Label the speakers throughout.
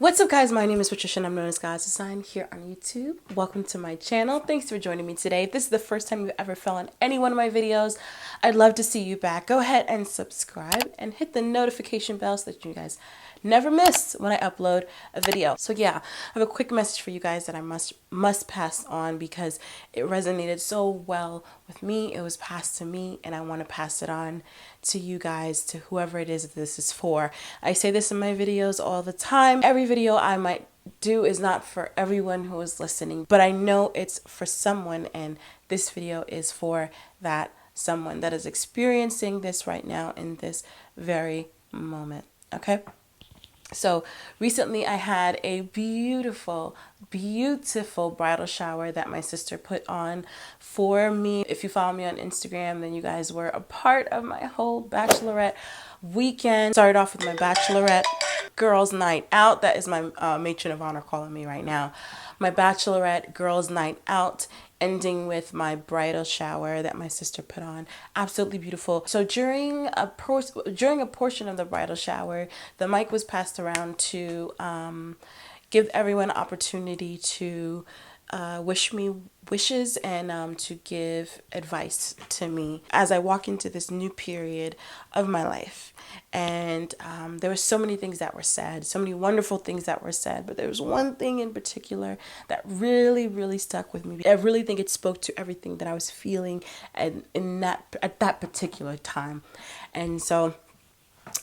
Speaker 1: What's up, guys? My name is Patricia and I'm known as God's Design here on YouTube. Welcome to my channel. Thanks for joining me today. If this is the first time you've ever fell on any one of my videos, I'd love to see you back. Go ahead and subscribe and hit the notification bell so that you guys never miss when I upload a video. So yeah, I have a quick message for you guys that I must pass on because it resonated so well with me. It was passed to me and I want to pass it on to you guys, to whoever it is that this is for. I say this in my videos all the time. Every video I might do is not for everyone who is listening, but I know it's for someone, and this video is for that someone that is experiencing this right now in this very moment. Okay? So recently I had a beautiful bridal shower that my sister put on for me. If you follow me on Instagram, then you guys were a part of my whole bachelorette weekend. Started off with my bachelorette girls night out. That is my matron of honor calling me right now. My bachelorette girls night out, ending with my bridal shower that my sister put on. Absolutely beautiful. So during a portion of the bridal shower, the mic was passed around to give everyone an opportunity to wish me wishes and to give advice to me as I walk into this new period of my life. And there were so many things that were said, so many wonderful things that were said, but there was one thing in particular that really stuck with me. I really think it spoke to everything that I was feeling at that particular time. And so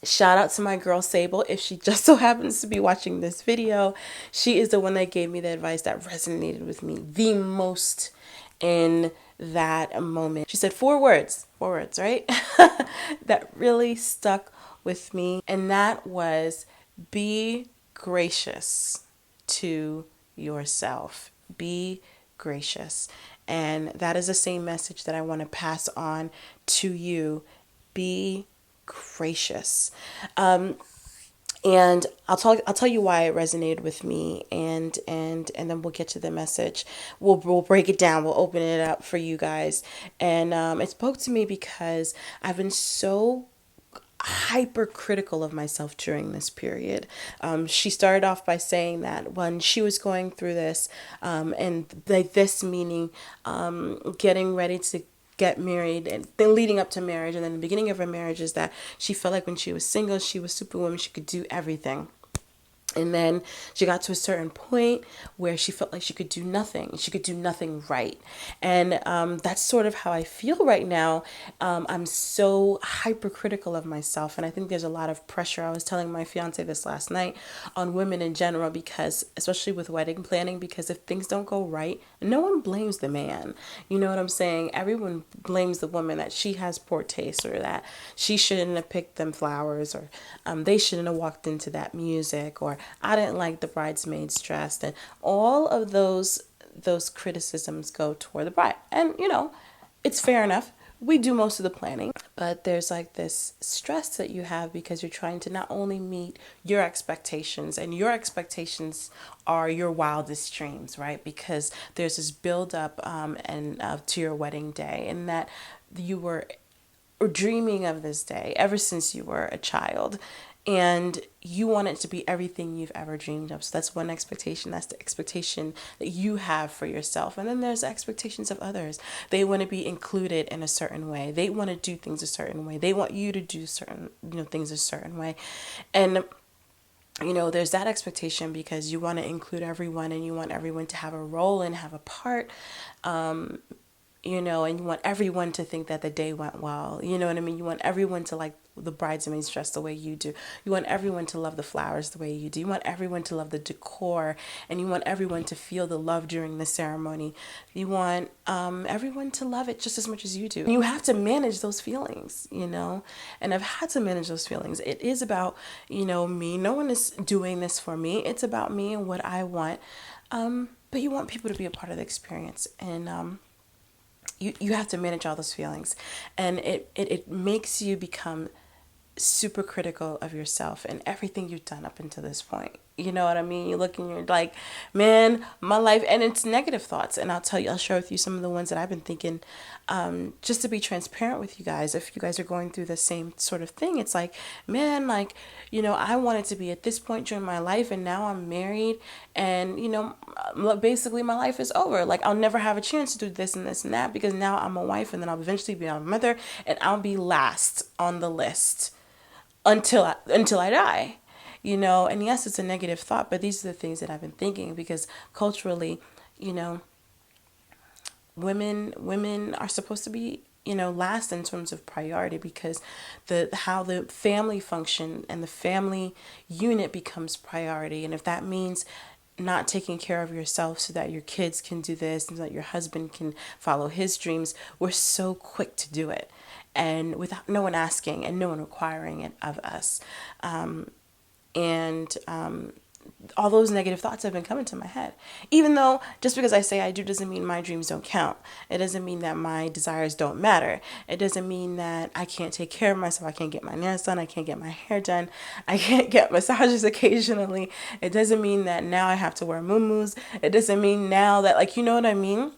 Speaker 1: shout out to my girl Sable. If she just so happens to be watching this video, she is the one that gave me the advice that resonated with me the most in that moment. She said four words, right? That really stuck with me. And that was, be gracious to yourself. Be gracious. And that is the same message that I want to pass on to you. Be gracious. And I'll tell you why it resonated with me, and then we'll get to the message. We'll break it down. We'll open it up for you guys. And it spoke to me because I've been so hypercritical of myself during this period. She started off by saying that when she was going through this, and this meaning getting ready to get married and then leading up to marriage, and then the beginning of her marriage, is that she felt like when she was single, she was superwoman, she could do everything. And then she got to a certain point where she felt like she could do nothing. She could do nothing right. And that's sort of how I feel right now. I'm so hypercritical of myself. And I think there's a lot of pressure. I was telling my fiance this last night, on women in general, because especially with wedding planning, because if things don't go right, no one blames the man. You know what I'm saying? Everyone blames the woman, that she has poor taste, or that she shouldn't have picked them flowers, or they shouldn't have walked into that music, or I didn't like the bridesmaid's dress. And all of those criticisms go toward the bride. And it's fair enough. We do most of the planning, but there's like this stress that you have because you're trying to not only meet your expectations, and your expectations are your wildest dreams, right? Because there's this build up to your wedding day, and that you were dreaming of this day ever since you were a child. And you want it to be everything you've ever dreamed of. So that's one expectation. That's the expectation that you have for yourself. And then there's expectations of others. They want to be included in a certain way. They want to do things a certain way. They want you to do certain things a certain way. And there's that expectation because you want to include everyone, and you want everyone to have a role and have a part. And you want everyone to think that the day went well. You know what I mean? You want everyone to like the bridesmaids dress the way you do. You want everyone to love the flowers the way you do. You want everyone to love the decor, and you want everyone to feel the love during the ceremony. You want everyone to love it just as much as you do. And you have to manage those feelings, and I've had to manage those feelings. It is about, me. No one is doing this for me. It's about me and what I want. But you want people to be a part of the experience, and you have to manage all those feelings, and it makes you become super critical of yourself and everything you've done up until this point. You know what I mean? You look and you're like, man, my life, and it's negative thoughts. And I'll tell you, I'll share with you some of the ones that I've been thinking, just to be transparent with you guys. If you guys are going through the same sort of thing, it's like, man, like, I wanted to be at this point during my life, and now I'm married, and, basically my life is over. Like, I'll never have a chance to do this and this and that because now I'm a wife, and then I'll eventually be a mother, and I'll be last on the list until I die. And yes, it's a negative thought, but these are the things that I've been thinking because culturally, you know women are supposed to be, last in terms of priority, because the how the family function and the family unit becomes priority. And if that means not taking care of yourself so that your kids can do this and so that your husband can follow his dreams, we're so quick to do it, and without no one asking and no one requiring it of us. And all those negative thoughts have been coming to my head. Even though just because I say I do doesn't mean my dreams don't count. It doesn't mean that my desires don't matter. It doesn't mean that I can't take care of myself. I can't get my nails done. I can't get my hair done. I can't get massages occasionally. It doesn't mean that now I have to wear muumuus. It doesn't mean now that, like, you know what I mean?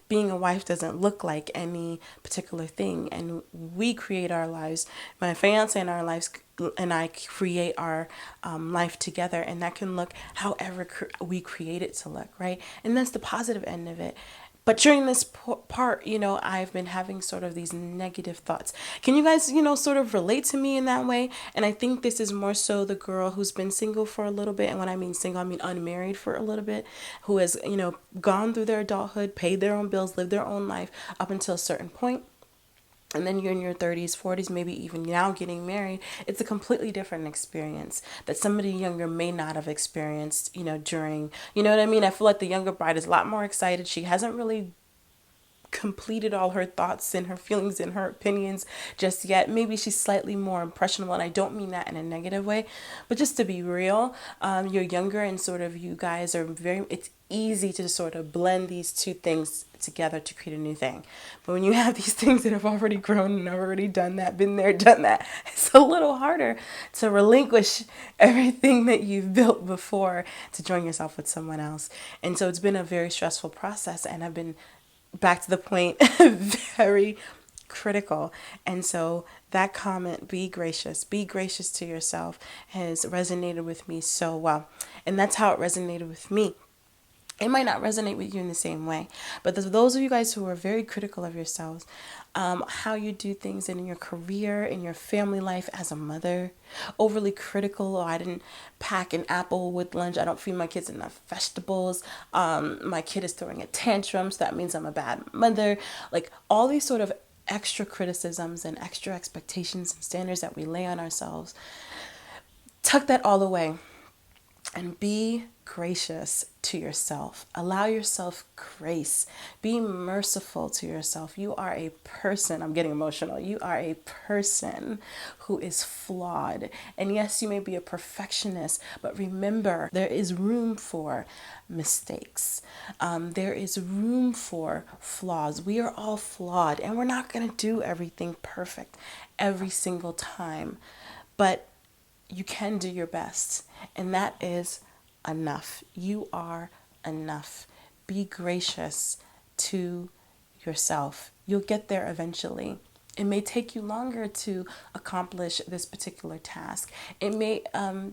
Speaker 1: Being a wife doesn't look like any particular thing, and we create our lives. My fiance and our lives and I create our life together, and that can look however we create it to look, right? And that's the positive end of it. But during this part, I've been having sort of these negative thoughts. Can you guys, sort of relate to me in that way? And I think this is more so the girl who's been single for a little bit. And when I mean single, I mean unmarried for a little bit, who has, gone through their adulthood, paid their own bills, lived their own life up until a certain point, and then you're in your 30s, 40s, maybe even now getting married. It's a completely different experience that somebody younger may not have experienced, during, you know what I mean? I feel like the younger bride is a lot more excited. She hasn't really completed all her thoughts and her feelings and her opinions just yet. Maybe she's slightly more impressionable, and I don't mean that in a negative way, but just to be real, you're younger, and sort of you guys are it's easy to sort of blend these two things together to create a new thing. But when you have these things that have already grown and already done that, been there, done that, it's a little harder to relinquish everything that you've built before to join yourself with someone else. And so it's been a very stressful process, and I've been, back to the point, very critical. And so that comment, be gracious to yourself, has resonated with me so well. And that's how it resonated with me. It might not resonate with you in the same way, but those of you guys who are very critical of yourselves, how you do things in your career, in your family life as a mother, overly critical. Oh, I didn't pack an apple with lunch. I don't feed my kids enough vegetables. My kid is throwing a tantrum, so that means I'm a bad mother. Like all these sort of extra criticisms and extra expectations and standards that we lay on ourselves. Tuck that all away and be gracious to yourself. Allow yourself grace. Be merciful to yourself. You are a person. I'm getting emotional. You are a person who is flawed. And yes, you may be a perfectionist, but remember, there is room for mistakes. There is room for flaws. We are all flawed, and we're not going to do everything perfect every single time. But you can do your best, and that is enough. You are enough. Be gracious to yourself. You'll get there eventually. It may take you longer to accomplish this particular task. It may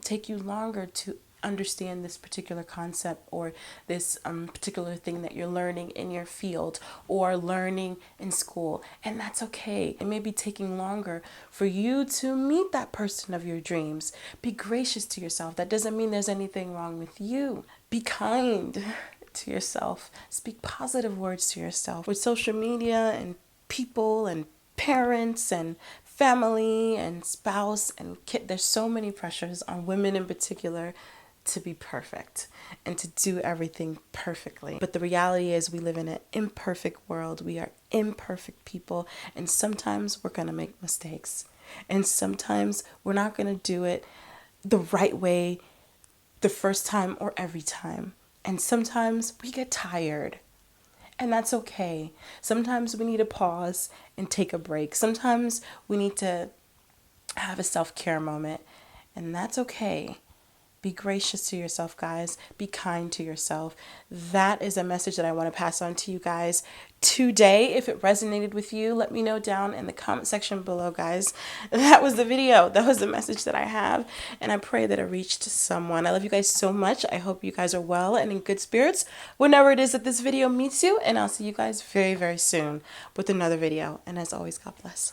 Speaker 1: take you longer to understand this particular concept or this particular thing that you're learning in your field or learning in school, and that's okay. It may be taking longer for you to meet that person of your dreams. Be gracious to yourself. That doesn't mean there's anything wrong with you. Be kind to yourself. Speak positive words to yourself. With social media and people and parents and family and spouse and kid, there's so many pressures on women in particular to be perfect and to do everything perfectly. But the reality is we live in an imperfect world. We are imperfect people, and sometimes we're going to make mistakes. And sometimes we're not going to do it the right way the first time or every time. And sometimes we get tired. And that's okay. Sometimes we need to pause and take a break. Sometimes we need to have a self-care moment. And that's okay. Be gracious to yourself, guys. Be kind to yourself. That is a message that I want to pass on to you guys today. If it resonated with you, let me know down in the comment section below, guys. That was the video. That was the message that I have. And I pray that it reached someone. I love you guys so much. I hope you guys are well and in good spirits whenever it is that this video meets you. And I'll see you guys very, very soon with another video. And as always, God bless.